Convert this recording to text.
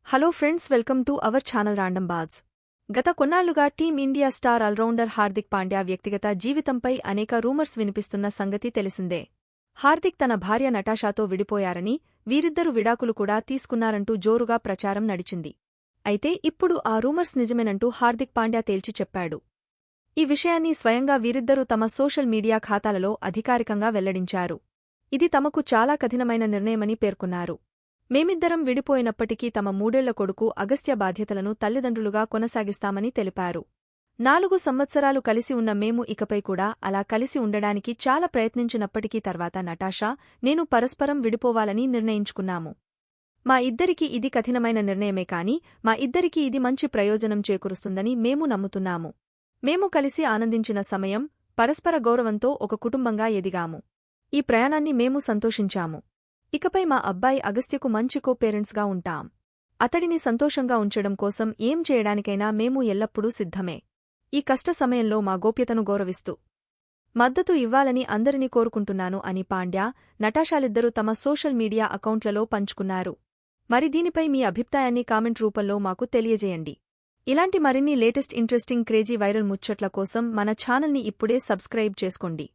Hello friends, welcome to our channel random buzz. గత కొన్నాళ్లుగా team india star allrounder Hardik Pandya వ్యక్తిగత జీవితంపై అనేక రూమర్స్ వినిపిస్తున్న సంగతి తెలిసిందే. హార్దిక్ తన భార్య నటాషాతో విడిపోయారని, వీరిద్దరు విడాకులు కూడా తీసుకున్నారంటూ జోరుగా ప్రచారం నడిచింది. అయితే ఇప్పుడు ఆ రూమర్స్ నిజమేనంటూ హార్దిక్ పాండ్యా తేల్చి చెప్పాడు. ఈ విషయాన్ని స్వయంగా వీరిద్దరూ తమ సోషల్ మీడియా ఖాతాలలో అధికారికంగా వెల్లడించారు. ఇది తమకు చాలా కఠినమైన నిర్ణయమని పేర్కొన్నారు. మేమిద్దరం విడిపోయినప్పటికీ తమ 3ఏళ్ల కొడుకు అగస్త్య బాధ్యతలను తల్లిదండ్రులుగా కొనసాగిస్తామని తెలిపారు. 4 సంవత్సరాలు కలిసి ఉన్న మేము ఇకపై కూడా అలా కలిసి ఉండడానికి చాలా ప్రయత్నించినప్పటికీ తర్వాత నటాషా, నేను పరస్పరం విడిపోవాలని నిర్ణయించుకున్నాము. మా ఇద్దరికీ ఇది కఠినమైన నిర్ణయమే కాని మా ఇద్దరికీ ఇది మంచి ప్రయోజనం చేకూరుస్తుందని మేము నమ్ముతున్నాము. మేము కలిసి ఆనందించిన సమయం, పరస్పర గౌరవంతో ఒక కుటుంబంగా ఎదిగాము. ఈ ప్రయాణాన్ని మేము సంతోషించాము. ఇకపై మా అబ్బాయి అగస్త్యకు మంచి కో-పేరెంట్స్గా ఉంటాం. అతడిని సంతోషంగా ఉంచడం కోసం ఏం చేయడానికైనా మేము ఎల్లప్పుడూ సిద్ధమే. ఈ కష్ట సమయంలో మా గోప్యతను గౌరవిస్తూ మద్దతు ఇవ్వాలని అందరినీ కోరుకుంటున్నాను అని పాండ్యా, నటాషాలిద్దరూ తమ సోషల్ మీడియా అకౌంట్లలో పంచుకున్నారు. మరి దీనిపై మీ అభిప్రాయాన్ని కామెంట్ రూపంలో మాకు తెలియజేయండి. ఇలాంటి మరిన్ని లేటెస్ట్ ఇంట్రెస్టింగ్ క్రేజీ వైరల్ ముచ్చట్ల కోసం మన ఛానల్ని ఇప్పుడే సబ్స్క్రైబ్ చేసుకోండి.